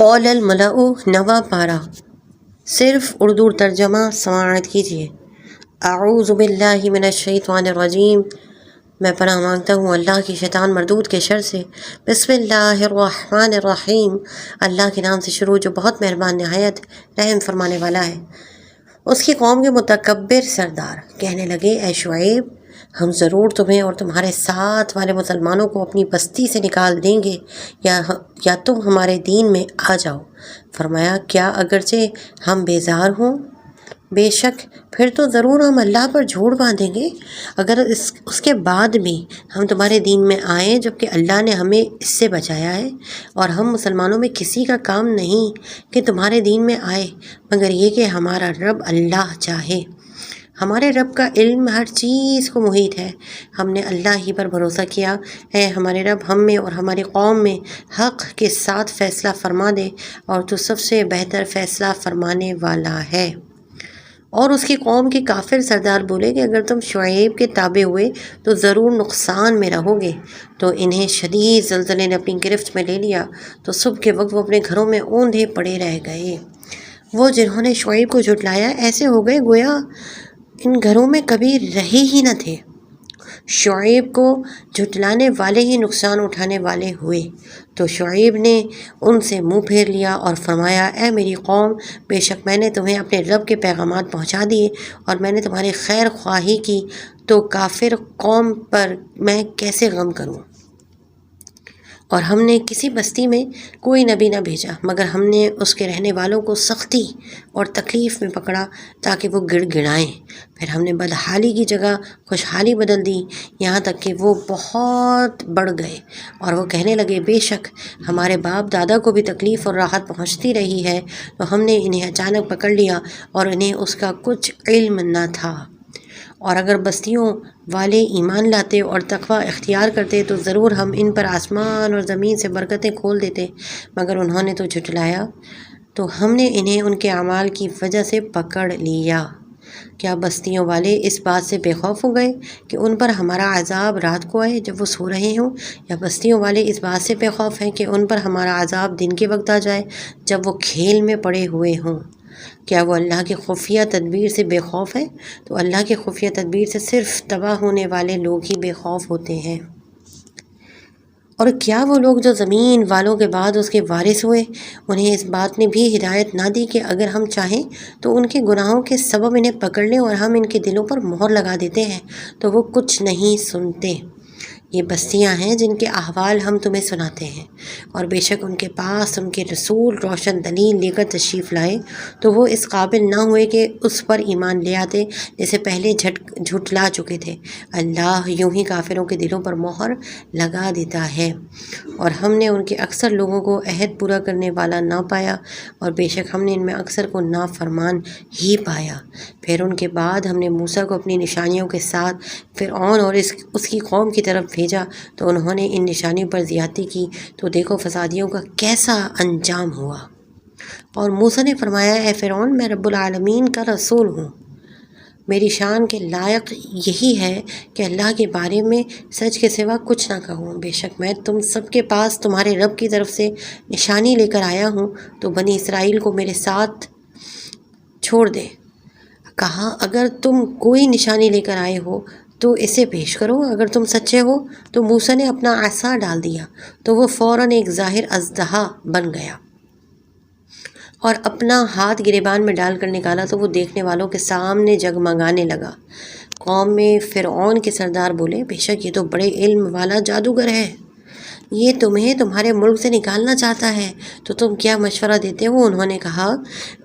قول الملأ نوا پارہ، صرف اردو ترجمہ سماعت کیجیے۔ اعوذ باللہ من الشیطان الرجیم، میں پناہ مانگتا ہوں اللہ کی شیطان مردود کے شر سے۔ بسم اللہ الرحمن الرحیم، اللہ کے نام سے شروع جو بہت مہربان نہایت رحم فرمانے والا ہے۔ اس کی قوم کے متکبر سردار کہنے لگے، اے شعیب، ہم ضرور تمہیں اور تمہارے ساتھ والے مسلمانوں کو اپنی بستی سے نکال دیں گے یا تم ہمارے دین میں آ جاؤ۔ فرمایا، کیا اگرچہ ہم بیزار ہوں؟ بے شک پھر تو ضرور ہم اللہ پر جھوٹ باندھیں گے اگر اس کے بعد بھی ہم تمہارے دین میں آئیں، جبکہ اللہ نے ہمیں اس سے بچایا ہے، اور ہم مسلمانوں میں کسی کا کام نہیں کہ تمہارے دین میں آئے مگر یہ کہ ہمارا رب اللہ چاہے۔ ہمارے رب کا علم ہر چیز کو محیط ہے، ہم نے اللہ ہی پر بھروسہ کیا۔ اے ہمارے رب، ہم میں اور ہماری قوم میں حق کے ساتھ فیصلہ فرما دے، اور تو سب سے بہتر فیصلہ فرمانے والا ہے۔ اور اس کی قوم کے کافر سردار بولے کہ اگر تم شعیب کے تابع ہوئے تو ضرور نقصان میں رہو گے۔ تو انہیں شدید زلزلے نے اپنی گرفت میں لے لیا، تو صبح کے وقت وہ اپنے گھروں میں اوندھے پڑے رہ گئے۔ وہ جنہوں نے شعیب کو جھٹلایا ایسے ہو گئے گویا ان گھروں میں کبھی رہے ہی نہ تھے۔ شعیب کو جھٹلانے والے ہی نقصان اٹھانے والے ہوئے۔ تو شعیب نے ان سے منہ پھیر لیا اور فرمایا، اے میری قوم، بے شک میں نے تمہیں اپنے رب کے پیغامات پہنچا دیے اور میں نے تمہاری خیر خواہی کی، تو کافر قوم پر میں کیسے غم کروں؟ اور ہم نے کسی بستی میں کوئی نبی نہ بھیجا مگر ہم نے اس کے رہنے والوں کو سختی اور تکلیف میں پکڑا تاکہ وہ گڑ گڑائیں۔ پھر ہم نے بدحالی کی جگہ خوشحالی بدل دی، یہاں تک کہ وہ بہت بڑھ گئے اور وہ کہنے لگے، بے شک ہمارے باپ دادا کو بھی تکلیف اور راحت پہنچتی رہی ہے، تو ہم نے انہیں اچانک پکڑ لیا اور انہیں اس کا کچھ علم نہ تھا۔ اور اگر بستیوں والے ایمان لاتے اور تقوی اختیار کرتے تو ضرور ہم ان پر آسمان اور زمین سے برکتیں کھول دیتے، مگر انہوں نے تو جھٹلایا، تو ہم نے انہیں ان کے اعمال کی وجہ سے پکڑ لیا۔ کیا بستیوں والے اس بات سے بے خوف ہو گئے کہ ان پر ہمارا عذاب رات کو آئے جب وہ سو رہے ہوں، یا بستیوں والے اس بات سے بے خوف ہیں کہ ان پر ہمارا عذاب دن کے وقت آ جائے جب وہ کھیل میں پڑے ہوئے ہوں؟ کیا وہ اللہ کی خفیہ تدبیر سے بے خوف ہے؟ تو اللہ کی خفیہ تدبیر سے صرف تباہ ہونے والے لوگ ہی بے خوف ہوتے ہیں۔ اور کیا وہ لوگ جو زمین والوں کے بعد اس کے وارث ہوئے، انہیں اس بات نے بھی ہدایت نہ دی کہ اگر ہم چاہیں تو ان کے گناہوں کے سبب انہیں پکڑ لیں اور ہم ان کے دلوں پر مہر لگا دیتے ہیں تو وہ کچھ نہیں سنتے؟ یہ بستیاں ہیں جن کے احوال ہم تمہیں سناتے ہیں، اور بے شک ان کے پاس ان کے رسول روشن دلیل لے کر تشریف لائے تو وہ اس قابل نہ ہوئے کہ اس پر ایمان لے آتے جسے پہلے جھٹلا چکے تھے۔ اللہ یوں ہی کافروں کے دلوں پر مہر لگا دیتا ہے، اور ہم نے ان کے اکثر لوگوں کو عہد پورا کرنے والا نہ پایا، اور بے شک ہم نے ان میں اکثر کو نافرمان ہی پایا۔ پھر ان کے بعد ہم نے موسیٰ کو اپنی نشانیوں کے ساتھ فرعون اور اس کی قوم کی طرف بھیجا، تو انہوں نے ان نشانیوں پر زیادتی کی، تو دیکھو فسادیوں کا کیسا انجام ہوا۔ اور موسیٰ نے فرمایا، اے فرعون، میں رب العالمین کا رسول ہوں، میری شان کے لائق یہی ہے کہ اللہ کے بارے میں سچ کے سوا کچھ نہ کہوں۔ بے شک میں تم سب کے پاس تمہارے رب کی طرف سے نشانی لے کر آیا ہوں، تو بنی اسرائیل کو میرے ساتھ چھوڑ دے۔ کہا، اگر تم کوئی نشانی لے کر آئے ہو تو اسے پیش کرو، اگر تم سچے ہو۔ تو موسیٰ نے اپنا عصا ڈال دیا تو وہ فوراً ایک ظاہر اژدہا بن گیا، اور اپنا ہاتھ گریبان میں ڈال کر نکالا تو وہ دیکھنے والوں کے سامنے جگمگانے لگا۔ قوم میں فرعون کے سردار بولے، بے شک یہ تو بڑے علم والا جادوگر ہے، یہ تمہیں تمہارے ملک سے نکالنا چاہتا ہے، تو تم کیا مشورہ دیتے ہو؟ انہوں نے کہا،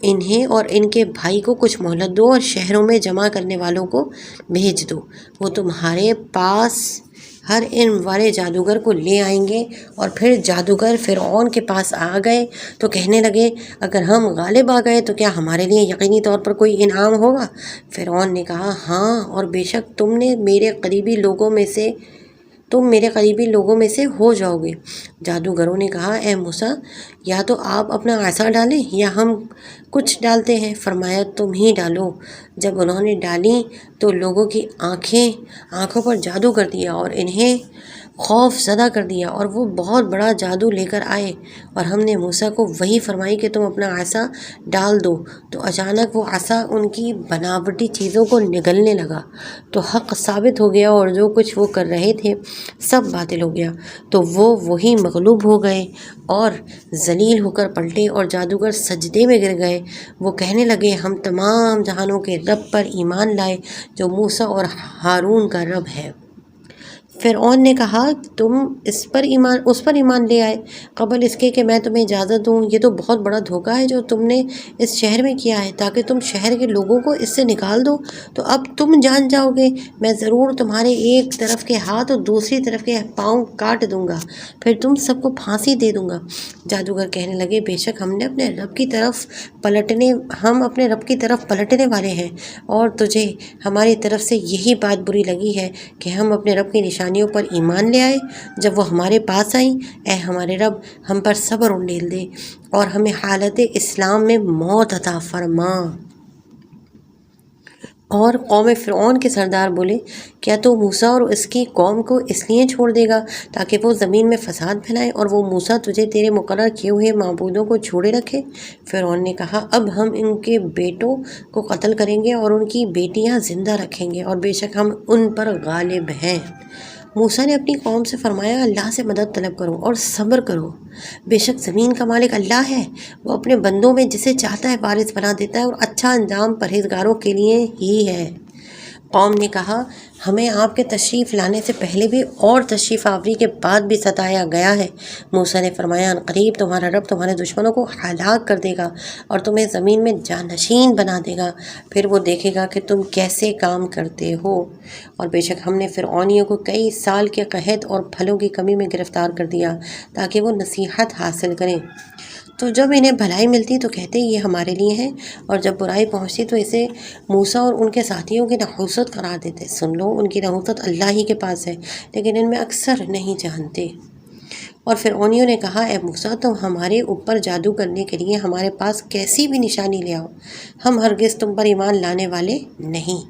انہیں اور ان کے بھائی کو کچھ مہلت دو اور شہروں میں جمع کرنے والوں کو بھیج دو، وہ تمہارے پاس ہر علم والے جادوگر کو لے آئیں گے۔ اور پھر جادوگر فرعون کے پاس آ گئے تو کہنے لگے، اگر ہم غالب آ گئے تو کیا ہمارے لیے یقینی طور پر کوئی انعام ہوگا؟ فرعون نے کہا، ہاں، اور بے شک تم میرے قریبی لوگوں میں سے ہو جاؤ گے۔ جادوگروں نے کہا، اے موسیٰ، یا تو آپ اپنا عصا ڈالیں یا ہم کچھ ڈالتے ہیں۔ فرمایا، تم ہی ڈالو۔ جب انہوں نے ڈالی تو لوگوں کی آنکھوں پر جادو کر دیا اور انہیں خوف زدہ کر دیا اور وہ بہت بڑا جادو لے کر آئے، اور ہم نے موسیٰ کو وہی فرمائی کہ تم اپنا عصا ڈال دو، تو اچانک وہ عصا ان کی بناوٹی چیزوں کو نگلنے لگا، تو حق ثابت ہو گیا اور جو کچھ وہ کر رہے تھے سب باطل ہو گیا، تو وہ وہی مغلوب ہو گئے اور ذلیل ہو کر پلٹے اور جادوگر سجدے میں گر گئے۔ وہ کہنے لگے ہم تمام جہانوں کے رب پر ایمان لائے جو موسیٰ اور ہارون کا رب ہے۔ فرعون نے کہا تم اس پر ایمان لے آئے قبل اس کے کہ میں تمہیں اجازت دوں؟ یہ تو بہت بڑا دھوکہ ہے جو تم نے اس شہر میں کیا ہے تاکہ تم شہر کے لوگوں کو اس سے نکال دو، تو اب تم جان جاؤ گے، میں ضرور تمہارے ایک طرف کے ہاتھ اور دوسری طرف کے پاؤں کاٹ دوں گا، پھر تم سب کو پھانسی دے دوں گا۔ جادوگر کہنے لگے بے شک ہم اپنے رب کی طرف پلٹنے والے ہیں، اور تجھے ہماری طرف سے یہی بات بری لگی ہے کہ ہم اپنے رب کی نشانیوں پر ایمان لے آئے جب وہ ہمارے پاس آئیں۔ اے ہمارے رب ہم پر صبر انڈیل دے اور ہمیں حالت اسلام میں موت عطا فرما۔ اور قوم فرعون کے سردار بولے کیا تو موسیٰ اور اس کی قوم کو اس لیے چھوڑ دے گا تاکہ وہ زمین میں فساد پھیلائیں اور وہ موسیٰ تجھے تیرے مقرر کیے ہوئے معبودوں کو چھوڑے رکھے؟ فرعون نے کہا اب ہم ان کے بیٹوں کو قتل کریں گے اور ان کی بیٹیاں زندہ رکھیں گے، اور بے شک ہم ان پر غالب ہیں۔ موسیٰ نے اپنی قوم سے فرمایا اللہ سے مدد طلب کرو اور صبر کرو، بے شک زمین کا مالک اللہ ہے، وہ اپنے بندوں میں جسے چاہتا ہے وارث بنا دیتا ہے، اور اچھا انجام پرہیزگاروں کے لیے ہی ہے۔ قوم نے کہا ہمیں آپ کے تشریف لانے سے پہلے بھی اور تشریف آوری کے بعد بھی ستایا گیا ہے۔ موسیٰ نے فرمایا عنقریب تمہارا رب تمہارے دشمنوں کو ہلاک کر دے گا اور تمہیں زمین میں جانشین بنا دے گا، پھر وہ دیکھے گا کہ تم کیسے کام کرتے ہو۔ اور بے شک ہم نے فرعونیوں کو کئی سال کے قحط اور پھلوں کی کمی میں گرفتار کر دیا تاکہ وہ نصیحت حاصل کریں، تو جب انہیں بھلائی ملتی تو کہتے یہ ہمارے لیے ہے، اور جب برائی پہنچتی تو اسے موسیٰ اور ان کے ساتھیوں کی نحوست قرار دیتے۔ سن لو ان کی نحوست اللہ ہی کے پاس ہے لیکن ان میں اکثر نہیں جانتے۔ اور فرعونیوں نے کہا اے موسیٰ تم ہمارے اوپر جادو کرنے کے لیے ہمارے پاس کیسی بھی نشانی لے آؤ، ہم ہرگز تم پر ایمان لانے والے نہیں۔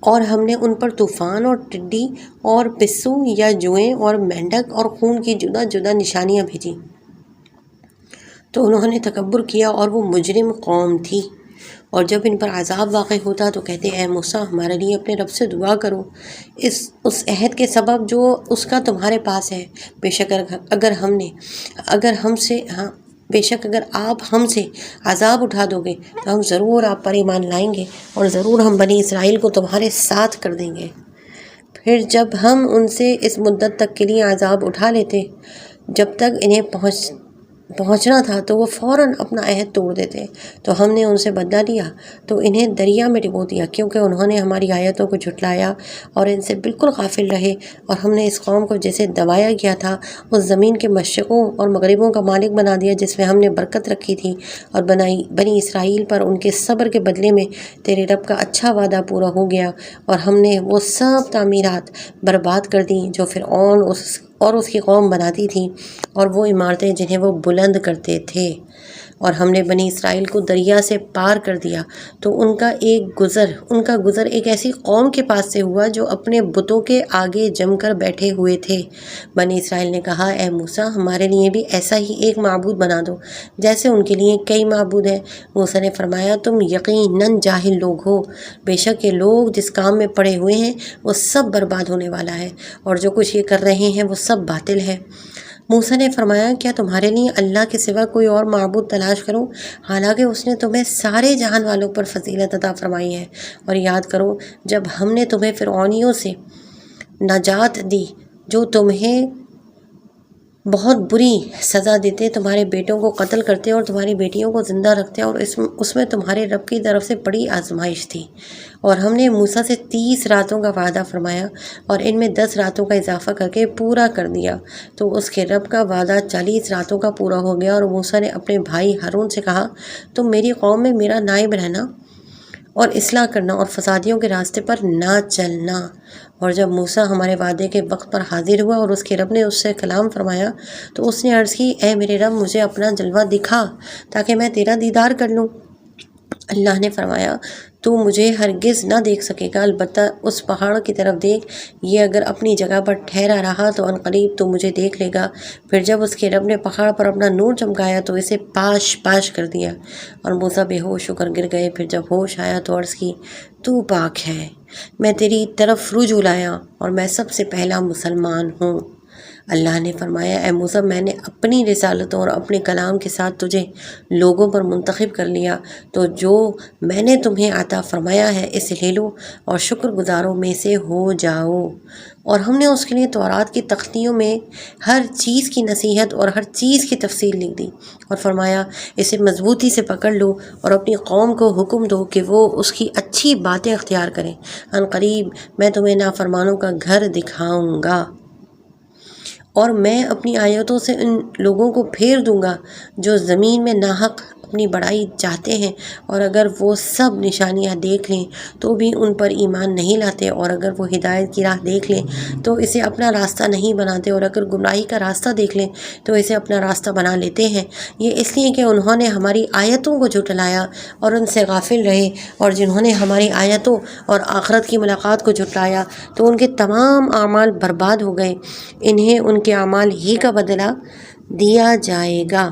اور ہم نے ان پر طوفان اور ٹڈی اور پسو یا جوئیں اور مینڈک اور خون کی جدا جدا نشانیاں بھیجیں، تو انہوں نے تکبر کیا اور وہ مجرم قوم تھی۔ اور جب ان پر عذاب واقع ہوتا تو کہتے اے موسیٰ ہمارے لیے اپنے رب سے دعا کرو اس عہد کے سبب جو اس کا تمہارے پاس ہے، بے شک اگر آپ ہم سے عذاب اٹھا دو گے تو ہم ضرور آپ پر ایمان لائیں گے، اور ضرور ہم بنی اسرائیل کو تمہارے ساتھ کر دیں گے۔ پھر جب ہم ان سے اس مدت تک کے لیے عذاب اٹھا لیتے جب تک انہیں پہنچنا تھا تو وہ فوراً اپنا عہد توڑ دیتے، تو ہم نے ان سے بدلہ لیا تو انہیں دریا میں ڈبو دیا، کیونکہ انہوں نے ہماری آیتوں کو جھٹلایا اور ان سے بالکل غافل رہے۔ اور ہم نے اس قوم کو جسے دبایا گیا تھا اس زمین کے مشرقوں اور مغربوں کا مالک بنا دیا جس میں ہم نے برکت رکھی تھی، اور بنی اسرائیل پر ان کے صبر کے بدلے میں تیرے رب کا اچھا وعدہ پورا ہو گیا، اور ہم نے وہ سب تعمیرات برباد کر دیں جو فرعون اور اس کی قوم بناتی تھی، اور وہ عمارتیں جنہیں وہ بلند کرتے تھے۔ اور ہم نے بنی اسرائیل کو دریا سے پار کر دیا تو ان کا گزر ایک ایسی قوم کے پاس سے ہوا جو اپنے بتوں کے آگے جم کر بیٹھے ہوئے تھے۔ بنی اسرائیل نے کہا اے موسیٰ ہمارے لیے بھی ایسا ہی ایک معبود بنا دو جیسے ان کے لیے کئی معبود ہیں۔ موسیٰ نے فرمایا تم یقیناً جاہل لوگ ہو، بے شک یہ لوگ جس کام میں پڑے ہوئے ہیں وہ سب برباد ہونے والا ہے، اور جو کچھ یہ کر رہے ہیں وہ سب باطل ہے۔ موسیٰ نے فرمایا کیا تمہارے لیے اللہ کے سوا کوئی اور معبود تلاش کروں، حالانکہ اس نے تمہیں سارے جہان والوں پر فضیلت عطا فرمائی ہے؟ اور یاد کرو جب ہم نے تمہیں فرعونیوں سے نجات دی جو تمہیں بہت بری سزا دیتے، تمہارے بیٹوں کو قتل کرتے اور تمہاری بیٹیوں کو زندہ رکھتے، اور اس میں تمہارے رب کی طرف سے بڑی آزمائش تھی۔ اور ہم نے موسیٰ سے 30 راتوں کا وعدہ فرمایا اور ان میں 10 راتوں کا اضافہ کر کے پورا کر دیا، تو اس کے رب کا وعدہ 40 راتوں کا پورا ہو گیا۔ اور موسیٰ نے اپنے بھائی ہارون سے کہا تم میری قوم میں میرا نائب رہنا اور اصلاح کرنا اور فسادیوں کے راستے پر نہ چلنا۔ اور جب موسیٰ ہمارے وعدے کے وقت پر حاضر ہوا اور اس کے رب نے اس سے کلام فرمایا تو اس نے عرض کی اے میرے رب مجھے اپنا جلوہ دکھا تاکہ میں تیرا دیدار کر لوں۔ اللہ نے فرمایا تو مجھے ہرگز نہ دیکھ سکے گا، البتہ اس پہاڑ کی طرف دیکھ، یہ اگر اپنی جگہ پر ٹھہرا رہا تو عنقریب تو مجھے دیکھ لے گا۔ پھر جب اس کے رب نے پہاڑ پر اپنا نور چمکایا تو اسے پاش پاش کر دیا اور موسیٰ بے ہوش ہو کر گر گئے۔ پھر جب ہوش آیا تو عرض کی تو پاک ہے، میں تیری طرف رجوع لایا اور میں سب سے پہلا مسلمان ہوں۔ اللہ نے فرمایا اے موسیٰ، میں نے اپنی رسالتوں اور اپنے کلام کے ساتھ تجھے لوگوں پر منتخب کر لیا، تو جو میں نے تمہیں عطا فرمایا ہے اسے لے لو اور شکر گزاروں میں سے ہو جاؤ۔ اور ہم نے اس کے لیے تورات کی تختیوں میں ہر چیز کی نصیحت اور ہر چیز کی تفصیل لکھ دی اور فرمایا اسے مضبوطی سے پکڑ لو اور اپنی قوم کو حکم دو کہ وہ اس کی اچھی باتیں اختیار کریں، عنقریب میں تمہیں نافرمانوں کا گھر دکھاؤں گا اور میں اپنی آیتوں سے ان لوگوں کو پھیر دوں گا جو زمین میں ناحق اپنی بڑائی چاہتے ہیں، اور اگر وہ سب نشانیاں دیکھ لیں تو بھی ان پر ایمان نہیں لاتے، اور اگر وہ ہدایت کی راہ دیکھ لیں تو اسے اپنا راستہ نہیں بناتے، اور اگر گمراہی کا راستہ دیکھ لیں تو اسے اپنا راستہ بنا لیتے ہیں۔ یہ اس لیے کہ انہوں نے ہماری آیتوں کو جھٹلایا اور ان سے غافل رہے، اور جنہوں نے ہماری آیتوں اور آخرت کی ملاقات کو جھٹلایا تو ان کے تمام اعمال برباد ہو گئے، انہیں ان کے اعمال ہی کا بدلہ دیا جائے گا۔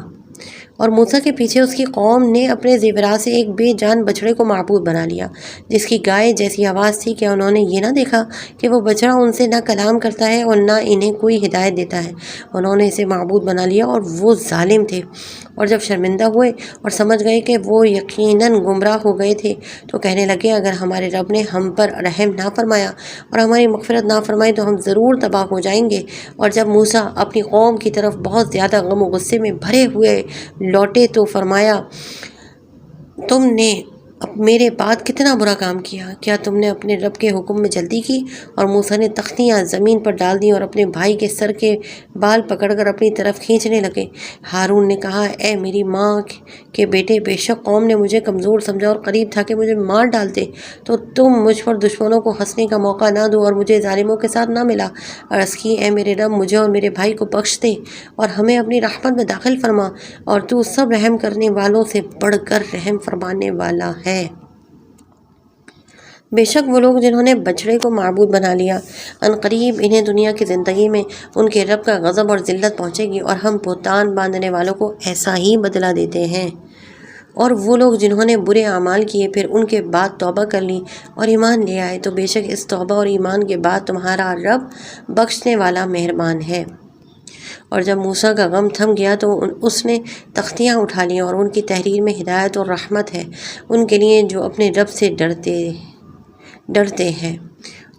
اور موسیٰ کے پیچھے اس کی قوم نے اپنے زیورات سے ایک بے جان بچڑے کو معبود بنا لیا جس کی گائے جیسی آواز تھی۔ کیا انہوں نے یہ نہ دیکھا کہ وہ بچڑا ان سے نہ کلام کرتا ہے اور نہ انہیں کوئی ہدایت دیتا ہے؟ انہوں نے اسے معبود بنا لیا اور وہ ظالم تھے، اور جب شرمندہ ہوئے اور سمجھ گئے کہ وہ یقیناً گمراہ ہو گئے تھے تو کہنے لگے اگر ہمارے رب نے ہم پر رحم نہ فرمایا اور ہماری مغفرت نہ فرمائی تو ہم ضرور تباہ ہو جائیں گے۔ اور جب موسیٰ اپنی قوم کی طرف بہت زیادہ غم و غصے میں بھرے ہوئے لوٹے تو فرمایا تم نے میرے بعد کتنا برا کام کیا، کیا تم نے اپنے رب کے حکم میں جلدی کی؟ اور موسیٰ نے تختیاں زمین پر ڈال دیں اور اپنے بھائی کے سر کے بال پکڑ کر اپنی طرف کھینچنے لگے۔ ہارون نے کہا اے میری ماں کے بیٹے، بے شک قوم نے مجھے کمزور سمجھا اور قریب تھا کہ مجھے مار ڈالتے، تو تم مجھ پر دشمنوں کو ہنسنے کا موقع نہ دو اور مجھے ظالموں کے ساتھ نہ ملا۔ عرض کی اے میرے رب، مجھے اور میرے بھائی کو بخش دے اور ہمیں اپنی رحمت میں داخل فرما، اور تو سب رحم کرنے والوں سے بڑھ کر رحم فرمانے والا ہے۔ بے شک وہ لوگ جنہوں نے بچڑے کو معبود بنا لیا، عنقریب انہیں دنیا کی زندگی میں ان کے رب کا غضب اور ذلت پہنچے گی، اور ہم بہتان باندھنے والوں کو ایسا ہی بدلہ دیتے ہیں۔ اور وہ لوگ جنہوں نے برے اعمال کیے پھر ان کے بعد توبہ کر لی اور ایمان لے آئے تو بے شک اس توبہ اور ایمان کے بعد تمہارا رب بخشنے والا مہربان ہے۔ اور جب موسیٰ کا غم تھم گیا تو اس نے تختیاں اٹھا لیں، اور ان کی تحریر میں ہدایت اور رحمت ہے ان کے لیے جو اپنے رب سے ڈرتے ہیں۔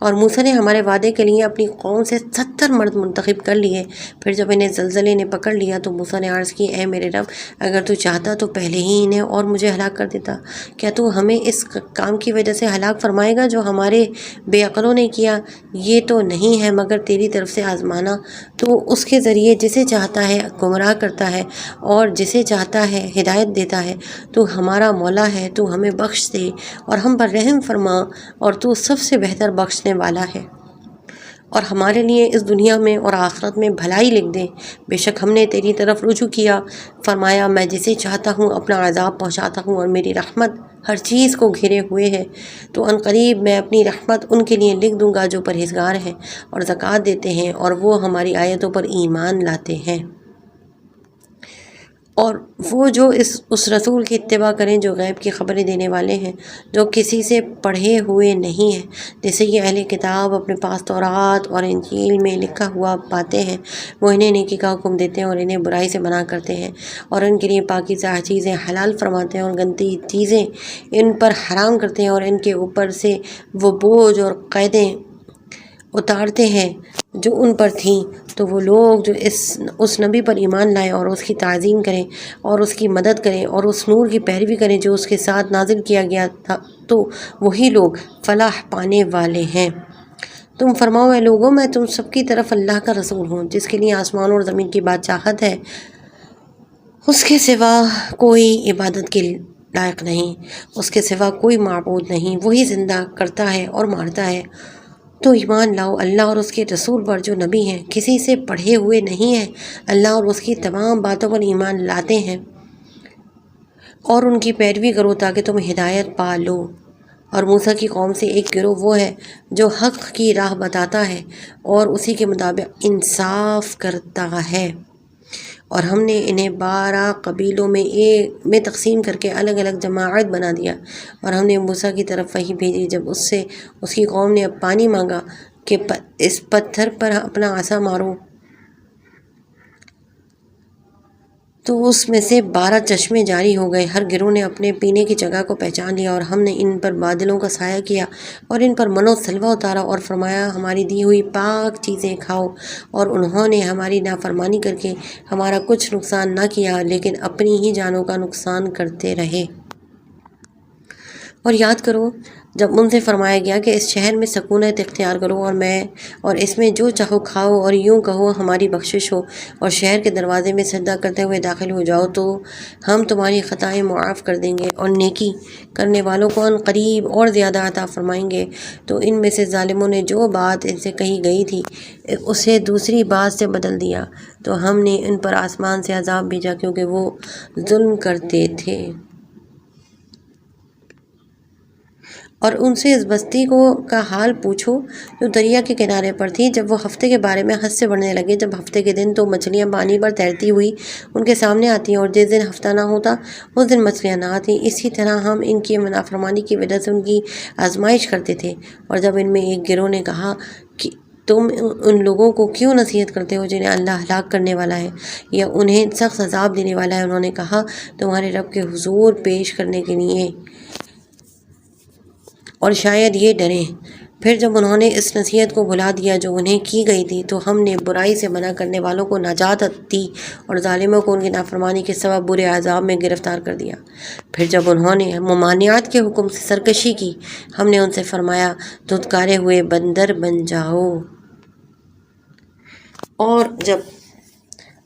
اور موسیٰ نے ہمارے وعدے کے لیے اپنی قوم سے 70 مرد منتخب کر لیے۔ پھر جب انہیں زلزلے نے پکڑ لیا تو موسیٰ نے عرض کی اے میرے رب، اگر تو چاہتا تو پہلے ہی انہیں اور مجھے ہلاک کر دیتا۔ کیا تو ہمیں اس کام کی وجہ سے ہلاک فرمائے گا جو ہمارے بے عقلوں نے کیا؟ یہ تو نہیں ہے مگر تیری طرف سے آزمانا، تو اس کے ذریعے جسے چاہتا ہے گمراہ کرتا ہے اور جسے چاہتا ہے ہدایت دیتا ہے۔ تو ہمارا مولا ہے، تو ہمیں بخش دے اور ہم پر رحم فرما، اور تو سب سے بہتر بخشنے والا ہے، اور ہمارے لیے اس دنیا میں اور آخرت میں بھلائی لکھ دے۔ بے شک ہم نے تیری طرف رجوع کیا، فرمایا میں جسے چاہتا ہوں اپنا عذاب پہنچاتا ہوں اور میری رحمت ہر چیز کو گھیرے ہوئے ہے، تو عنقریب میں اپنی رحمت ان کے لیے لکھ دوں گا جو پرہیزگار ہیں اور زکوٰۃ دیتے ہیں اور وہ ہماری آیتوں پر ایمان لاتے ہیں۔ اور وہ جو اس رسول کی اتباع کریں جو غیب کی خبریں دینے والے ہیں، جو کسی سے پڑھے ہوئے نہیں ہیں، جیسے کہ اہل کتاب اپنے پاس تورات اور انجیل میں لکھا ہوا پاتے ہیں، وہ انہیں نیکی کا حکم دیتے ہیں اور انہیں برائی سے منع کرتے ہیں، اور ان کے لیے پاکیزہ چیزیں حلال فرماتے ہیں اور گندی چیزیں ان پر حرام کرتے ہیں، اور ان کے اوپر سے وہ بوجھ اور قیدیں اتارتے ہیں جو ان پر تھیں۔ تو وہ لوگ جو اس نبی پر ایمان لائیں اور اس کی تعظیم کریں اور اس کی مدد کریں اور اس نور کی پیروی کریں جو اس کے ساتھ نازل کیا گیا تھا، تو وہی لوگ فلاح پانے والے ہیں۔ تم فرماؤ اے لوگوں، میں تم سب کی طرف اللہ کا رسول ہوں جس کے لیے آسمان اور زمین کی بادشاہت ہے، اس کے سوا کوئی عبادت کے لائق نہیں، اس کے سوا کوئی معبود نہیں، وہی زندہ کرتا ہے اور مارتا ہے۔ تو ایمان لاؤ اللہ اور اس کے رسول پر جو نبی ہیں، کسی سے پڑھے ہوئے نہیں ہیں، اللہ اور اس کی تمام باتوں پر ایمان لاتے ہیں۔ اور ان کی پیروی کرو تاکہ تم ہدایت پا لو۔ اور موسیٰ کی قوم سے ایک گروہ وہ ہے جو حق کی راہ بتاتا ہے اور اسی کے مطابق انصاف کرتا ہے۔ اور ہم نے انہیں 12 قبیلوں میں تقسیم کر کے الگ الگ جماعت بنا دیا۔ اور ہم نے موسیٰ کی طرف وحی بھیجی جب اس سے اس کی قوم نے اب پانی مانگا کہ اس پتھر پر اپنا عصا مارو، تو اس میں سے 12 چشمے جاری ہو گئے۔ ہر گروہ نے اپنے پینے کی جگہ کو پہچان لیا، اور ہم نے ان پر بادلوں کا سایہ کیا اور ان پر من و سلوہ اتارا اور فرمایا ہماری دی ہوئی پاک چیزیں کھاؤ۔ اور انہوں نے ہماری نافرمانی کر کے ہمارا کچھ نقصان نہ کیا لیکن اپنی ہی جانوں کا نقصان کرتے رہے۔ اور یاد کرو جب ان سے فرمایا گیا کہ اس شہر میں سکونت اختیار کرو اور اس میں جو چاہو کھاؤ اور یوں کہو ہماری بخشش ہو، اور شہر کے دروازے میں سجدہ کرتے ہوئے داخل ہو جاؤ تو ہم تمہاری خطائیں معاف کر دیں گے اور نیکی کرنے والوں کو ان قریب اور زیادہ عطا فرمائیں گے۔ تو ان میں سے ظالموں نے جو بات ان سے کہی گئی تھی اسے دوسری بات سے بدل دیا، تو ہم نے ان پر آسمان سے عذاب بھیجا کیونکہ وہ ظلم کرتے تھے۔ اور ان سے اس بستی کا حال پوچھو جو دریا کے کنارے پر تھی، جب وہ ہفتے کے بارے میں حد سے بڑھنے لگے، جب ہفتے کے دن تو مچھلیاں پانی پر تیرتی ہوئی ان کے سامنے آتی اور جس دن ہفتہ نہ ہوتا اس دن مچھلیاں نہ آتی۔ اسی طرح ہم ان کی نافرمانی کی وجہ سے ان کی آزمائش کرتے تھے۔ اور جب ان میں ایک گروہ نے کہا کہ تم ان لوگوں کو کیوں نصیحت کرتے ہو جنہیں اللہ ہلاک کرنے والا ہے یا انہیں سخت عذاب دینے والا ہے، انہوں نے کہا تمہارے رب کے حضور پیش کرنے کے لیے، اور شاید یہ ڈریں۔ پھر جب انہوں نے اس نصیحت کو بھلا دیا جو انہیں کی گئی تھی تو ہم نے برائی سے منع کرنے والوں کو نجات دی اور ظالموں کو ان کی نافرمانی کے سبب برے عذاب میں گرفتار کر دیا۔ پھر جب انہوں نے ممانعت کے حکم سے سرکشی کی ہم نے ان سے فرمایا دھتکارے ہوئے بندر بن جاؤ۔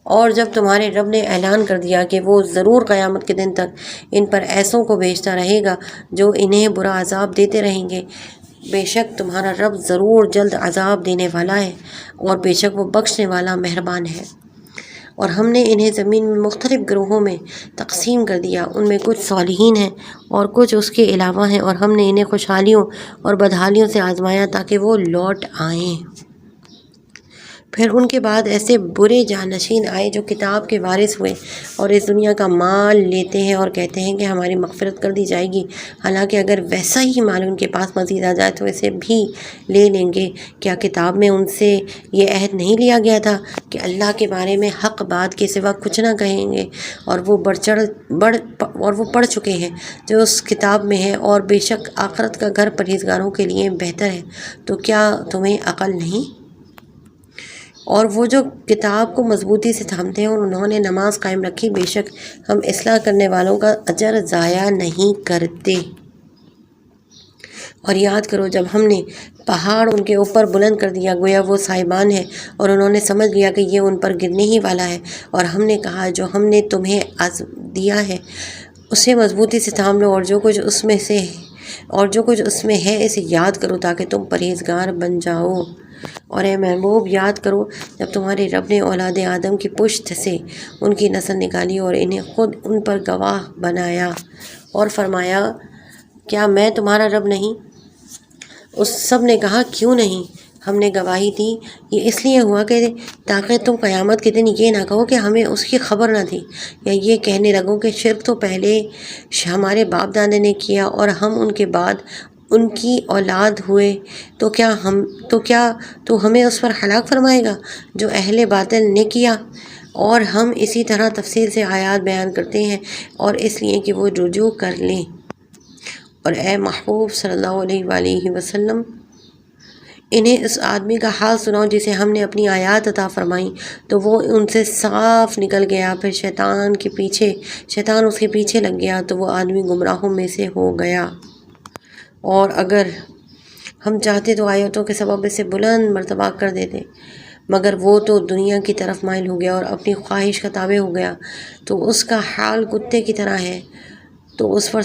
اور جب تمہارے رب نے اعلان کر دیا کہ وہ ضرور قیامت کے دن تک ان پر ایسوں کو بھیجتا رہے گا جو انہیں برا عذاب دیتے رہیں گے، بے شک تمہارا رب ضرور جلد عذاب دینے والا ہے اور بے شک وہ بخشنے والا مہربان ہے۔ اور ہم نے انہیں زمین میں مختلف گروہوں میں تقسیم کر دیا، ان میں کچھ صالحین ہیں اور کچھ اس کے علاوہ ہیں، اور ہم نے انہیں خوشحالیوں اور بدحالیوں سے آزمایا تاکہ وہ لوٹ آئیں۔ پھر ان کے بعد ایسے برے جانشین آئے جو کتاب کے وارث ہوئے اور اس دنیا کا مال لیتے ہیں اور کہتے ہیں کہ ہماری مغفرت کر دی جائے گی، حالانکہ اگر ویسا ہی مال ان کے پاس مزید آ جائے تو اسے بھی لے لیں گے۔ کیا کتاب میں ان سے یہ عہد نہیں لیا گیا تھا کہ اللہ کے بارے میں حق بات کے سوا کچھ نہ کہیں گے؟ اور وہ پڑھ چکے ہیں جو اس کتاب میں ہے، اور بے شک آخرت کا گھر پرہیزگاروں کے لیے بہتر ہے۔ تو کیا تمہیں عقل نہیں؟ اور وہ جو کتاب کو مضبوطی سے تھامتے ہیں اور انہوں نے نماز قائم رکھی، بے شک ہم اصلاح کرنے والوں کا اجر ضائع نہیں کرتے۔ اور یاد کرو جب ہم نے پہاڑ ان کے اوپر بلند کر دیا گویا وہ سائبان ہے، اور انہوں نے سمجھ لیا کہ یہ ان پر گرنے ہی والا ہے، اور ہم نے کہا جو ہم نے تمہیں دیا ہے اسے مضبوطی سے تھام لو، اور جو کچھ اس میں ہے اسے یاد کرو تاکہ تم پرہیزگار بن جاؤ۔ اور اے محبوب یاد کرو جب تمہارے رب نے اولاد آدم کی پشت سے ان کی نسل نکالی اور انہیں خود ان پر گواہ بنایا اور فرمایا کیا میں تمہارا رب نہیں؟ اس سب نے کہا کیوں نہیں، ہم نے گواہی دی، یہ اس لیے ہوا کہ تاکہ تم قیامت کے دن یہ نہ کہو کہ ہمیں اس کی خبر نہ تھی، یا یہ کہنے لگو کہ شرک تو پہلے ہمارے باپ دادا نے کیا اور ہم ان کے بعد ان کی اولاد ہوئے، تو کیا تو ہمیں اس پر ہلاک فرمائے گا جو اہل باطل نے کیا۔ اور ہم اسی طرح تفصیل سے آیات بیان کرتے ہیں اور اس لیے کہ وہ رجوع کر لیں۔ اور اے محبوب صلی اللہ علیہ وآلہ وسلم انہیں اس آدمی کا حال سناؤ جسے ہم نے اپنی آیات عطا فرمائیں تو وہ ان سے صاف نکل گیا، پھر شیطان اس کے پیچھے لگ گیا تو وہ آدمی گمراہوں میں سے ہو گیا۔ اور اگر ہم چاہتے تو آیتوں کے سبب اسے بلند مرتبہ کر دیتے، مگر وہ تو دنیا کی طرف مائل ہو گیا اور اپنی خواہش کا تابع ہو گیا، تو اس کا حال کتے کی طرح ہے۔ تو اس پر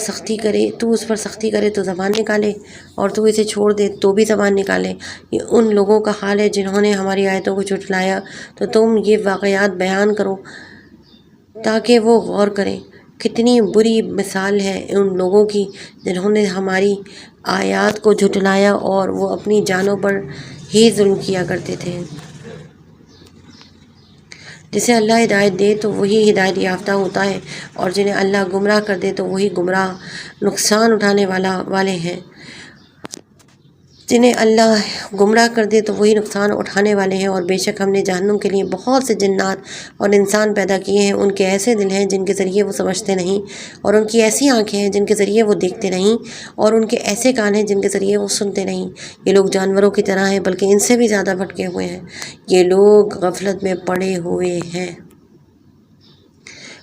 سختی کرے تو زبان نکالے، اور تو اسے چھوڑ دے تو بھی زبان نکالے۔ یہ ان لوگوں کا حال ہے جنہوں نے ہماری آیتوں کو جھٹلایا۔ تو تم یہ واقعات بیان کرو تاکہ وہ غور کریں۔ کتنی بری مثال ہے ان لوگوں کی جنہوں نے ہماری آیات کو جھٹلایا اور وہ اپنی جانوں پر ہی ظلم کیا کرتے تھے۔ جسے اللہ ہدایت دے تو وہی ہدایت یافتہ ہوتا ہے، اور جنہیں اللہ گمراہ کر دے تو وہی گمراہ نقصان اٹھانے والے ہیں۔ جنہیں اللہ گمراہ کر دے تو وہی نقصان اٹھانے والے ہیں۔ اور بے شک ہم نے جہنم کے لیے بہت سے جنات اور انسان پیدا کیے ہیں۔ ان کے ایسے دل ہیں جن کے ذریعے وہ سمجھتے نہیں، اور ان کی ایسی آنکھیں ہیں جن کے ذریعے وہ دیکھتے نہیں، اور ان کے ایسے کان ہیں جن کے ذریعے وہ سنتے نہیں۔ یہ لوگ جانوروں کی طرح ہیں، بلکہ ان سے بھی زیادہ بھٹکے ہوئے ہیں۔ یہ لوگ غفلت میں پڑے ہوئے ہیں،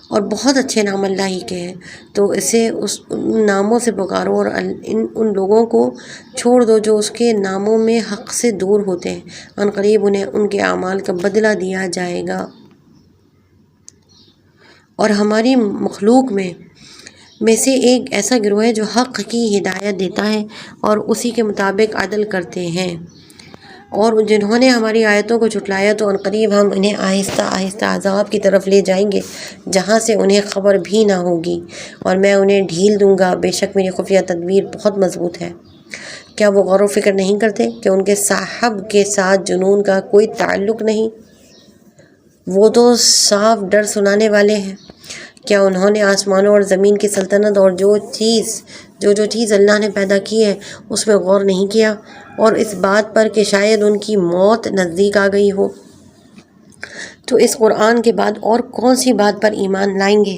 اور بہت اچھے نام اللہ ہی کے ہیں، تو اسے ان ناموں سے پکارو اور ان لوگوں کو چھوڑ دو جو اس کے ناموں میں حق سے دور ہوتے ہیں۔ ان قریب انہیں ان کے اعمال کا بدلہ دیا جائے گا۔ اور ہماری مخلوق میں سے ایک ایسا گروہ ہے جو حق کی ہدایت دیتا ہے اور اسی کے مطابق عدل کرتے ہیں، اور جنہوں نے ہماری آیتوں کو جھٹلایا تو عنقریب ہم انہیں آہستہ آہستہ عذاب کی طرف لے جائیں گے جہاں سے انہیں خبر بھی نہ ہوگی، اور میں انہیں ڈھیل دوں گا۔ بے شک میری خفیہ تدبیر بہت مضبوط ہے۔ کیا وہ غور و فکر نہیں کرتے کہ ان کے صاحب کے ساتھ جنون کا کوئی تعلق نہیں؟ وہ تو صاف ڈر سنانے والے ہیں۔ کیا انہوں نے آسمانوں اور زمین کی سلطنت اور جو چیز اللہ نے پیدا کی ہے اس میں غور نہیں کیا، اور اس بات پر کہ شاید ان کی موت نزدیک آ گئی ہو؟ تو اس قرآن کے بعد اور کون سی بات پر ایمان لائیں گے؟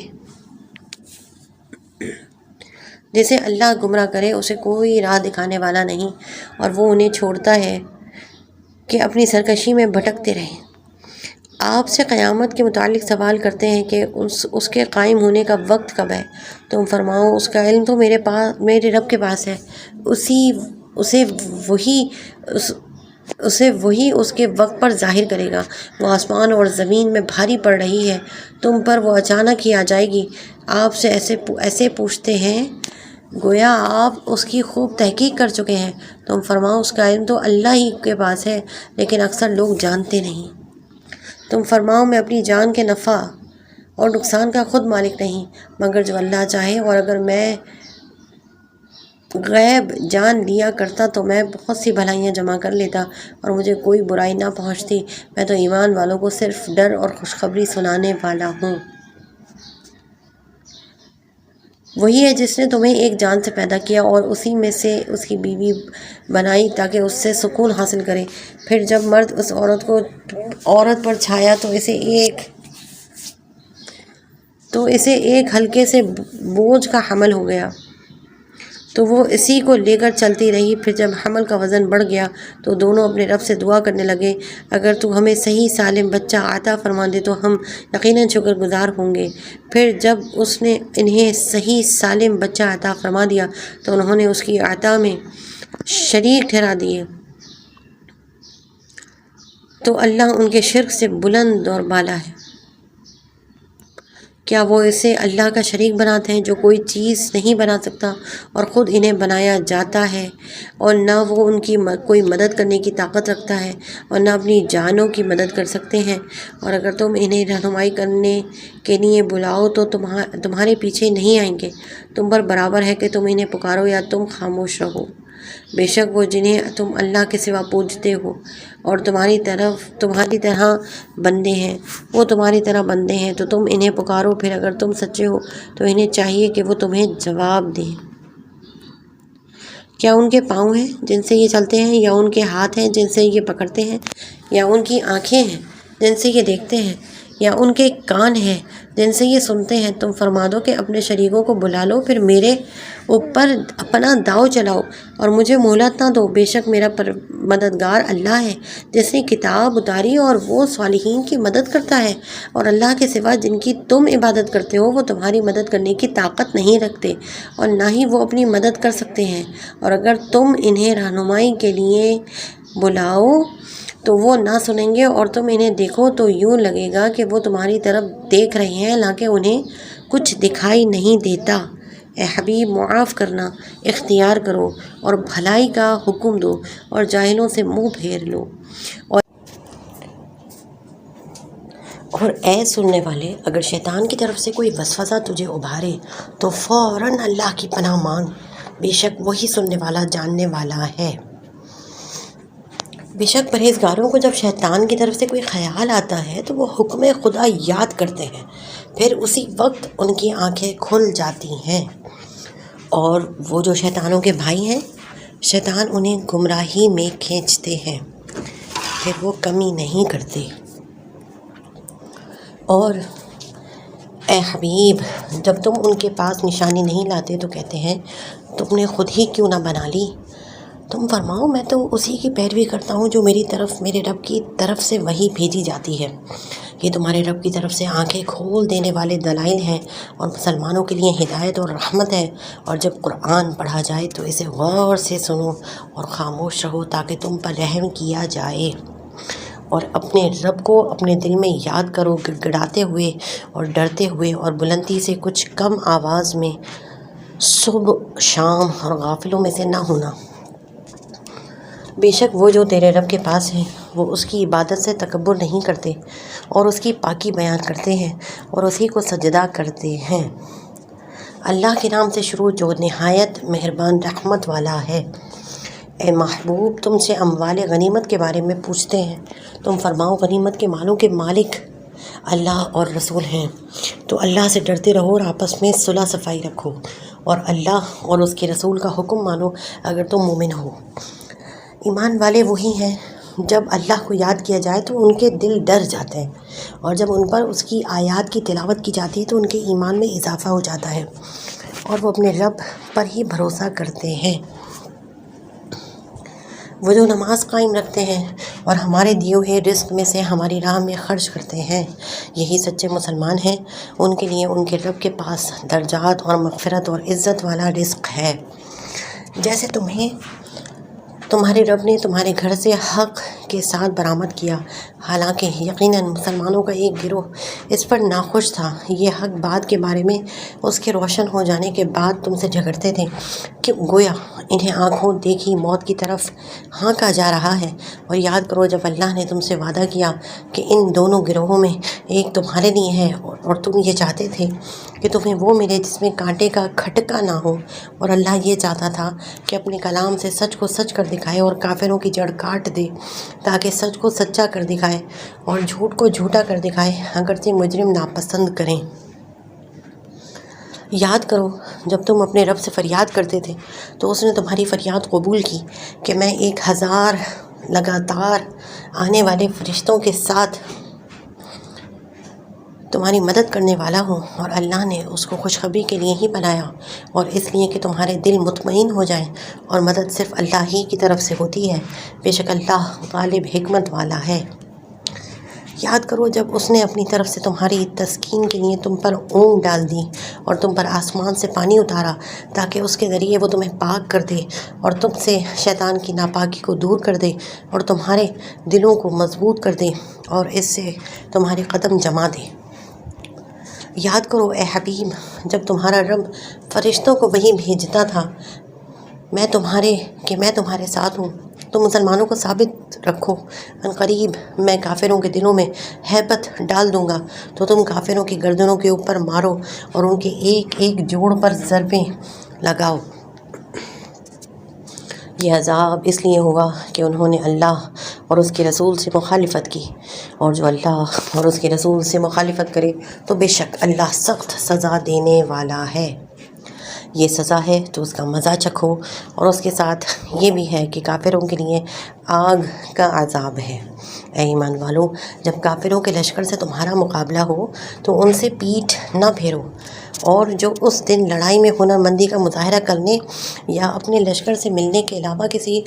جسے اللہ گمراہ کرے اسے کوئی راہ دکھانے والا نہیں، اور وہ انہیں چھوڑتا ہے کہ اپنی سرکشی میں بھٹکتے رہیں۔ آپ سے قیامت کے متعلق سوال کرتے ہیں کہ اس کے قائم ہونے کا وقت کب ہے؟ تم فرماؤ اس کا علم تو میرے رب کے پاس ہے، اسے وہی اس کے وقت پر ظاہر کرے گا۔ وہ آسمان اور زمین میں بھاری پڑ رہی ہے، تم پر وہ اچانک ہی آ جائے گی۔ آپ سے ایسے پوچھتے ہیں گویا آپ اس کی خوب تحقیق کر چکے ہیں۔ تم فرماؤ اس کا علم تو اللہ ہی کے پاس ہے، لیکن اکثر لوگ جانتے نہیں۔ تم فرماؤ میں اپنی جان کے نفع اور نقصان کا خود مالک نہیں، مگر جو اللہ چاہے، اور اگر میں غیب جان لیا کرتا تو میں بہت سی بھلائیاں جمع کر لیتا اور مجھے کوئی برائی نہ پہنچتی۔ میں تو ایمان والوں کو صرف ڈر اور خوشخبری سنانے والا ہوں۔ وہی ہے جس نے تمہیں ایک جان سے پیدا کیا اور اسی میں سے اس کی بیوی بنائی تاکہ اس سے سکون حاصل کرے۔ پھر جب مرد اس عورت پر چھایا تو اسے ایک ہلکے سے بوجھ کا حمل ہو گیا، تو وہ اسی کو لے کر چلتی رہی۔ پھر جب حمل کا وزن بڑھ گیا تو دونوں اپنے رب سے دعا کرنے لگے، اگر تو ہمیں صحیح سالم بچہ عطا فرما دے تو ہم یقیناً شکر گزار ہوں گے۔ پھر جب اس نے انہیں صحیح سالم بچہ عطا فرما دیا تو انہوں نے اس کی عطا میں شریک ٹھہرا دیے، تو اللہ ان کے شرک سے بلند اور بالا ہے۔ کیا وہ اسے اللہ کا شریک بناتے ہیں جو کوئی چیز نہیں بنا سکتا اور خود انہیں بنایا جاتا ہے، اور نہ وہ ان کی کوئی مدد کرنے کی طاقت رکھتا ہے اور نہ اپنی جانوں کی مدد کر سکتے ہیں؟ اور اگر تم انہیں رہنمائی کرنے کے لیے بلاؤ تو تمہارے پیچھے نہیں آئیں گے۔ تم پر برابر ہے کہ تم انہیں پکارو یا تم خاموش رہو۔ بے شک وہ جنہیں تم اللہ کے سوا پوجتے ہو اور تمہاری طرح بندے ہیں، وہ تمہاری طرح بندے ہیں، تو تم انہیں پکارو۔ پھر اگر تم سچے ہو تو انہیں چاہیے کہ وہ تمہیں جواب دیں۔ کیا ان کے پاؤں ہیں جن سے یہ چلتے ہیں، یا ان کے ہاتھ ہیں جن سے یہ پکڑتے ہیں، یا ان کی آنکھیں ہیں جن سے یہ دیکھتے ہیں، یا ان کے کان ہیں جن سے یہ سنتے ہیں؟ تم فرما دو کہ اپنے شریکوں کو بلا لو، پھر میرے اوپر اپنا داؤ چلاؤ اور مجھے مہلت نہ دو۔ بے شک میرا مددگار اللہ ہے جس نے کتاب اتاری، اور وہ صالحین کی مدد کرتا ہے، اور اللہ کے سوا جن کی تم عبادت کرتے ہو وہ تمہاری مدد کرنے کی طاقت نہیں رکھتے اور نہ ہی وہ اپنی مدد کر سکتے ہیں۔ اور اگر تم انہیں رہنمائی کے لیے بلاؤ تو وہ نہ سنیں گے، اور تم انہیں دیکھو تو یوں لگے گا کہ وہ تمہاری طرف دیکھ رہے ہیں، حالانکہ انہیں کچھ دکھائی نہیں دیتا۔ اے حبیب، معاف کرنا اختیار کرو اور بھلائی کا حکم دو اور جاہلوں سے منہ پھیر لو، اور اے سننے والے، اگر شیطان کی طرف سے کوئی وسوسہ تجھے ابھارے تو فوراً اللہ کی پناہ مانگ، بے شک وہی سننے والا جاننے والا ہے۔ بے شک پرہیزگاروں کو جب شیطان کی طرف سے کوئی خیال آتا ہے تو وہ حکم خدا یاد کرتے ہیں، پھر اسی وقت ان کی آنکھیں کھل جاتی ہیں۔ اور وہ جو شیطانوں کے بھائی ہیں، شیطان انہیں گمراہی میں کھینچتے ہیں، پھر وہ کمی نہیں کرتے۔ اور اے حبیب، جب تم ان کے پاس نشانی نہیں لاتے تو کہتے ہیں تم نے خود ہی کیوں نہ بنا لی؟ تم فرماؤ میں تو اسی کی پیروی کرتا ہوں جو میرے رب کی طرف سے وحی بھیجی جاتی ہے۔ یہ تمہارے رب کی طرف سے آنکھیں کھول دینے والے دلائل ہیں اور مسلمانوں کے لیے ہدایت اور رحمت ہے۔ اور جب قرآن پڑھا جائے تو اسے غور سے سنو اور خاموش رہو تاکہ تم پر رحم کیا جائے، اور اپنے رب کو اپنے دل میں یاد کرو، گڑ گڑاتے ہوئے اور ڈرتے ہوئے اور بلندی سے کچھ کم آواز میں، صبح شام اور غافلوں میں سے نہ ہونا۔ بے شک وہ جو تیرے رب کے پاس ہیں وہ اس کی عبادت سے تکبر نہیں کرتے اور اس کی پاکی بیان کرتے ہیں اور اسی کو سجدہ کرتے ہیں۔ اللہ کے نام سے شروع جو نہایت مہربان رحمت والا ہے۔ اے محبوب، تم سے اموال غنیمت کے بارے میں پوچھتے ہیں، تم فرماؤ غنیمت کے مالوں کے مالک اللہ اور رسول ہیں، تو اللہ سے ڈرتے رہو اور آپس میں صلح صفائی رکھو، اور اللہ اور اس کے رسول کا حکم مانو اگر تم مومن ہو۔ ایمان والے وہی ہیں جب اللہ کو یاد کیا جائے تو ان کے دل ڈر جاتے ہیں، اور جب ان پر اس کی آیات کی تلاوت کی جاتی ہے تو ان کے ایمان میں اضافہ ہو جاتا ہے، اور وہ اپنے رب پر ہی بھروسہ کرتے ہیں۔ وہ جو نماز قائم رکھتے ہیں اور ہمارے دیے ہوئے رزق میں سے ہماری راہ میں خرچ کرتے ہیں، یہی سچے مسلمان ہیں، ان کے لیے ان کے رب کے پاس درجات اور مغفرت اور عزت والا رزق ہے۔ جیسے تمہارے رب نے تمہارے گھر سے حق کے ساتھ برآمد کیا، حالانکہ یقیناً مسلمانوں کا ایک گروہ اس پر ناخوش تھا۔ یہ حق بات کے بارے میں اس کے روشن ہو جانے کے بعد تم سے جھگڑتے تھے کہ گویا انہیں آنکھوں دیکھی موت کی طرف ہانکا جا رہا ہے۔ اور یاد کرو جب اللہ نے تم سے وعدہ کیا کہ ان دونوں گروہوں میں ایک تمہارے لیے ہے، اور تم یہ چاہتے تھے کہ تمہیں وہ ملے جس میں کانٹے کا کھٹکا نہ ہو، اور اللہ یہ چاہتا تھا کہ اپنے کلام سے سچ کو سچ کر دکھائے اور کافروں کی جڑ کاٹ دے تاکہ سچ کو سچا کر دکھائے اور جھوٹ کو جھوٹا کر دکھائے، اگرچہ مجرم ناپسند کریں۔ یاد کرو جب تم اپنے رب سے فریاد کرتے تھے تو اس نے تمہاری فریاد قبول کی کہ میں 1000 لگاتار آنے والے فرشتوں کے ساتھ تمہاری مدد کرنے والا ہوں، اور اللہ نے اس کو خوشخبری کے لیے ہی بنایا اور اس لیے کہ تمہارے دل مطمئن ہو جائیں، اور مدد صرف اللہ ہی کی طرف سے ہوتی ہے، بے شک اللہ غالب حکمت والا ہے۔ یاد کرو جب اس نے اپنی طرف سے تمہاری تسکین کے لیے تم پر اونگ ڈال دی اور تم پر آسمان سے پانی اتارا تاکہ اس کے ذریعے وہ تمہیں پاک کر دے اور تم سے شیطان کی ناپاکی کو دور کر دے اور تمہارے دلوں کو مضبوط کر دے اور اس سے تمہارے قدم جما دے۔ یاد کرو اے حبیب جب تمہارا رب فرشتوں کو وحی بھیجتا تھا میں تمہارے ساتھ ہوں، تم مسلمانوں کو ثابت رکھو، ان قریب میں کافروں کے دلوں میں ہیبت ڈال دوں گا، تو تم کافروں کی گردنوں کے اوپر مارو اور ان کے ایک ایک جوڑ پر ضربیں لگاؤ۔ یہ عذاب اس لیے ہوا کہ انہوں نے اللہ اور اس کے رسول سے مخالفت کی، اور جو اللہ اور اس کے رسول سے مخالفت کرے تو بے شک اللہ سخت سزا دینے والا ہے۔ یہ سزا ہے تو اس کا مزہ چکھو، اور اس کے ساتھ یہ بھی ہے کہ کافروں کے لیے آگ کا عذاب ہے۔ اے ایمان والو، جب کافروں کے لشکر سے تمہارا مقابلہ ہو تو ان سے پیٹھ نہ پھیرو، اور جو اس دن لڑائی میں ہنرمندی کا مظاہرہ کرنے یا اپنے لشکر سے ملنے کے علاوہ کسی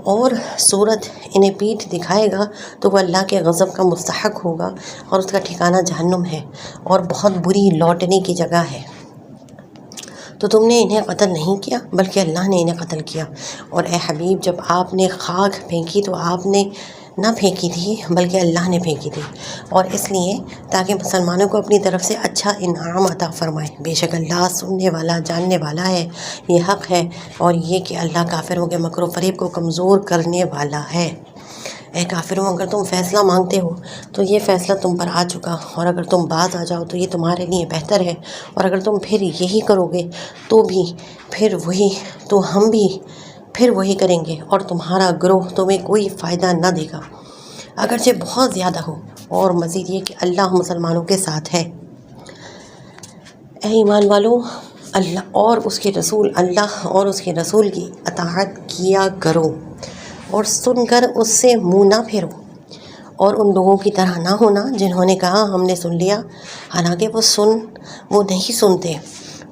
اور صورت انہیں پیٹھ دکھائے گا تو وہ اللہ کے غضب کا مستحق ہوگا، اور اس کا ٹھکانہ جہنم ہے اور بہت بری لوٹنے کی جگہ ہے۔ تو تم نے انہیں قتل نہیں کیا بلکہ اللہ نے انہیں قتل کیا، اور اے حبیب جب آپ نے خاک پھینکی تو آپ نے نہ پھینکی تھی بلکہ اللہ نے پھینکی تھی، اور اس لیے تاکہ مسلمانوں کو اپنی طرف سے اچھا انعام عطا فرمائے۔ بے شک اللہ سننے والا جاننے والا ہے، یہ حق ہے، اور یہ کہ اللہ کافروں کے مکر و فریب کو کمزور کرنے والا ہے۔ اے کافروں، اگر تم فیصلہ مانگتے ہو تو یہ فیصلہ تم پر آ چکا، اور اگر تم باز آ جاؤ تو یہ تمہارے لیے بہتر ہے، اور اگر تم پھر یہی کرو گے تو بھی ہم بھی پھر وہی کریں گے، اور تمہارا گروہ تمہیں کوئی فائدہ نہ دے گا اگرچہ بہت زیادہ ہو، اور مزید یہ کہ اللہ مسلمانوں کے ساتھ ہے۔ اے ایمان والو، اللہ اور اس کے رسول کی اطاعت کیا کرو، اور سن کر اس سے منہ نہ پھیرو، اور ان لوگوں کی طرح نہ ہونا جنہوں نے کہا ہم نے سن لیا، حالانکہ وہ نہیں سنتے۔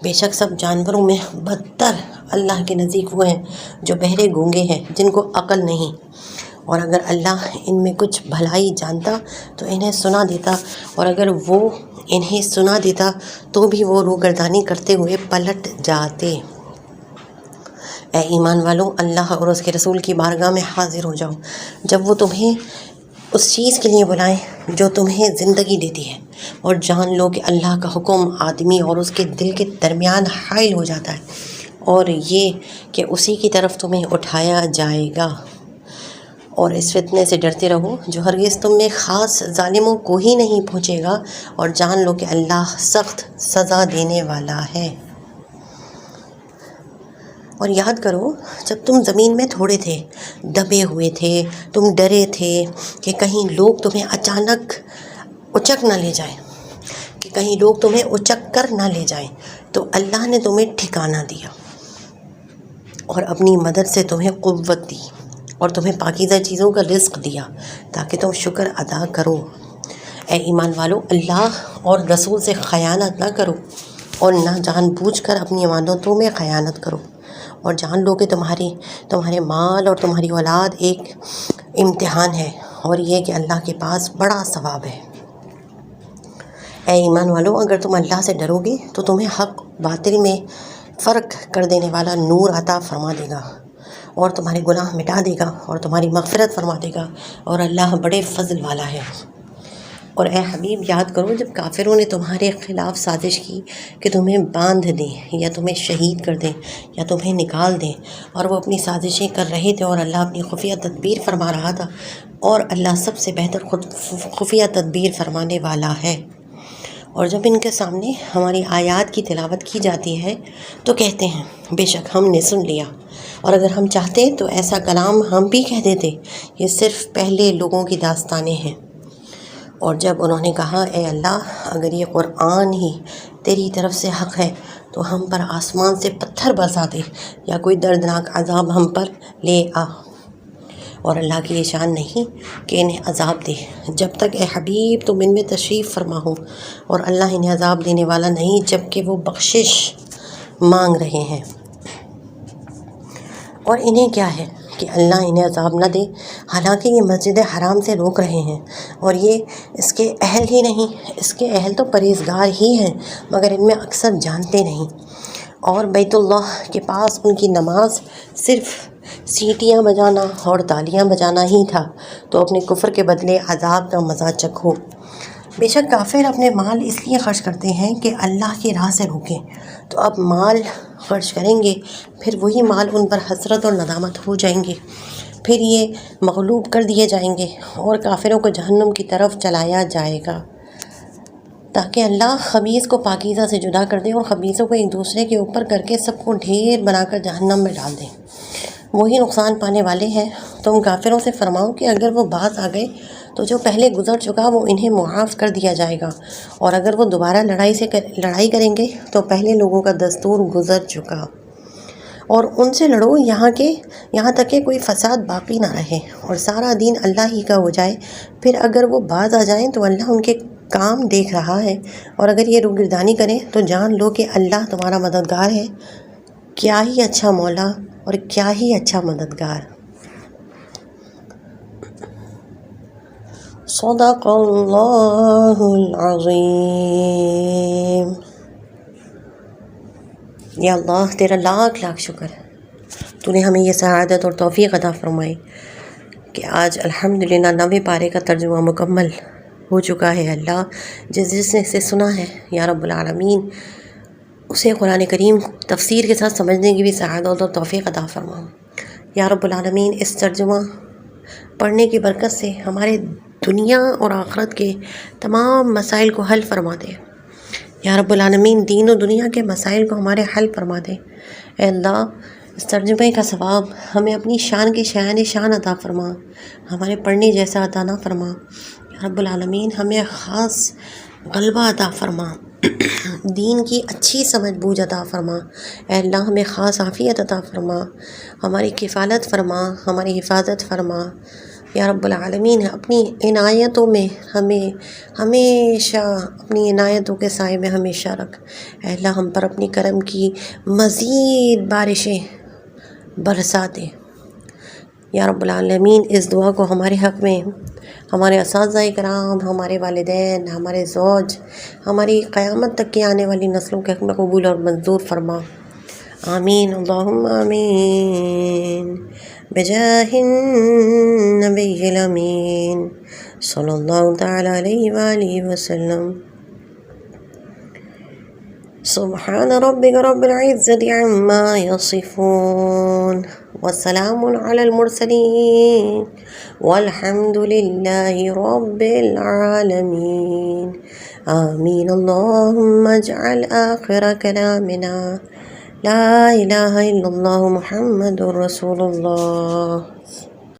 بے شک سب جانوروں میں بدتر اللہ کے نزدیک وہ ہیں جو بہرے گونگے ہیں، جن کو عقل نہیں، اور اگر اللہ ان میں کچھ بھلائی جانتا تو انہیں سنا دیتا، اور اگر وہ انہیں سنا دیتا تو بھی وہ روگردانی کرتے ہوئے پلٹ جاتے۔ اے ایمان والو، اللہ اور اس کے رسول کی بارگاہ میں حاضر ہو جاؤ جب وہ تمہیں اس چیز کے لیے بلائیں جو تمہیں زندگی دیتی ہے، اور جان لو کہ اللہ کا حکم آدمی اور اس کے دل کے درمیان حائل ہو جاتا ہے، اور یہ کہ اسی کی طرف تمہیں اٹھایا جائے گا۔ اور اس فتنے سے ڈرتے رہو جو ہرگز تم میں خاص ظالموں کو ہی نہیں پہنچے گا، اور جان لو کہ اللہ سخت سزا دینے والا ہے۔ اور یاد کرو جب تم زمین میں تھوڑے تھے، دبے ہوئے تھے، تم ڈرے تھے کہ کہیں لوگ تمہیں اچانک اچک نہ لے جائیں، کر نہ لے جائیں، تو اللہ نے تمہیں ٹھکانہ دیا اور اپنی مدد سے تمہیں قوت دی، اور تمہیں پاکیزہ چیزوں کا رزق دیا تاکہ تم شکر ادا کرو۔ اے ایمان والو، اللہ اور رسول سے خیانت نہ کرو، اور نہ جان بوجھ کر اپنی امانتوں میں خیانت کرو، اور جان لو کہ تمہارے مال اور تمہاری اولاد ایک امتحان ہے، اور یہ کہ اللہ کے پاس بڑا ثواب ہے۔ اے ایمان والو، اگر تم اللہ سے ڈرو گے تو تمہیں حق باطل میں فرق کر دینے والا نور عطا فرما دے گا، اور تمہارے گناہ مٹا دے گا، اور تمہاری مغفرت فرما دے گا، اور اللہ بڑے فضل والا ہے۔ اور اے حبیب، یاد کرو جب کافروں نے تمہارے خلاف سازش کی کہ تمہیں باندھ دیں یا تمہیں شہید کر دیں یا تمہیں نکال دیں، اور وہ اپنی سازشیں کر رہے تھے اور اللہ اپنی خفیہ تدبیر فرما رہا تھا، اور اللہ سب سے بہتر خفیہ تدبیر فرمانے والا ہے۔ اور جب ان کے سامنے ہماری آیات کی تلاوت کی جاتی ہے تو کہتے ہیں بے شک ہم نے سن لیا، اور اگر ہم چاہتے تو ایسا کلام ہم بھی کہہ دیتے، یہ صرف پہلے لوگوں کی داستانیں ہیں۔ اور جب انہوں نے کہا اے اللہ، اگر یہ قرآن ہی تیری طرف سے حق ہے تو ہم پر آسمان سے پتھر برسا دے یا کوئی دردناک عذاب ہم پر لے آ، اور اللہ کی یہ شان نہیں کہ انہیں عذاب دے جب تک اے حبیب تم ان میں تشریف فرما ہو، اور اللہ انہیں عذاب دینے والا نہیں جب کہ وہ بخشش مانگ رہے ہیں۔ اور انہیں کیا ہے کہ اللہ انہیں عذاب نہ دے حالانکہ یہ مسجد حرام سے روک رہے ہیں، اور یہ اس کے اہل ہی نہیں، اس کے اہل تو پرہیزگار ہی ہیں مگر ان میں اکثر جانتے نہیں۔ اور بیت اللہ کے پاس ان کی نماز صرف سیٹیاں بجانا اور تالیاں بجانا ہی تھا، تو اپنے کفر کے بدلے عذاب کا مزہ چکھو۔ بے شک کافر اپنے مال اس لیے خرچ کرتے ہیں کہ اللہ کی راہ سے روکیں، تو اب مال خرچ کریں گے، پھر وہی مال ان پر حسرت اور ندامت ہو جائیں گے، پھر یہ مغلوب کر دیے جائیں گے، اور کافروں کو جہنم کی طرف چلایا جائے گا، تاکہ اللہ خبیث کو پاکیزہ سے جدا کر دے اور خبیثوں کو ایک دوسرے کے اوپر کر کے سب کو ڈھیر بنا کر جہنم میں ڈال دے۔ وہی نقصان پانے والے ہیں۔ تم کافروں سے فرماؤ کہ اگر وہ باز آ گئے تو جو پہلے گزر چکا وہ انہیں معاف کر دیا جائے گا، اور اگر وہ دوبارہ لڑائی کریں گے تو پہلے لوگوں کا دستور گزر چکا، اور ان سے لڑو یہاں تک کہ کوئی فساد باقی نہ رہے اور سارا دین اللہ ہی کا ہو جائے۔ پھر اگر وہ باز آ جائیں تو اللہ ان کے کام دیکھ رہا ہے، اور اگر یہ روگردانی کریں تو جان لو کہ اللہ تمہارا مددگار ہے۔ کیا ہی اچھا مولا اور کیا ہی اچھا مددگار۔ صدق اللہ العظیم۔ یا اللہ تیرا لاکھ لاکھ شکر، تو نے ہمیں یہ سعادت اور توفیق عطا فرمائی کہ آج الحمدللہ 90 پارے کا ترجمہ مکمل ہو چکا ہے۔ اللہ جس نے اسے سنا ہے یا رب العالمین اسے قرآن کریم تفسیر کے ساتھ سمجھنے کی بھی سعادت اور توفیق عطا فرما۔ یا رب العالمین اس ترجمہ پڑھنے کی برکت سے ہمارے دنیا اور آخرت کے تمام مسائل کو حل فرما دے۔ یا رب العالمین دین و دنیا کے مسائل کو ہمارے حل فرما دے۔ اے اللہ اس ترجمے کا ثواب ہمیں اپنی شان کے شان عطا فرما، ہمارے پڑھنے جیسا عطا نہ فرما۔ یا رب العالمین ہمیں خاص غلبہ عطا فرما، دین کی اچھی سمجھ بوجھ عطا فرما۔ اے اللہ ہمیں خاص عافیت عطا فرما، ہماری کفالت فرما، ہماری حفاظت فرما۔ یا رب العالمین اپنی عنایتوں میں ہمیں ہمیشہ اپنی عنایتوں کے سائے میں ہمیشہ رکھ۔ اے اللہ ہم پر اپنی کرم کی مزید بارشیں برسا دے۔ یا رب العالمین اس دعا کو ہمارے حق میں ہمارے اساتذہ کرام، ہمارے والدین، ہمارے زوج، ہماری قیامت تک کی آنے والی نسلوں کے حق میں قبول اور منظور فرما۔ آمین اللہم آمین بجاہ النبی الامین صلی اللہ تعالی علیہ وآلہ وسلم۔ سبحان ربک رب العزة عما یصفون وسلام علی المرسلین والحمد للہ رب العالمین۔ آمین اللہم اجعل آخر کلامنا لا الہ الا اللہ محمد رسول اللہ۔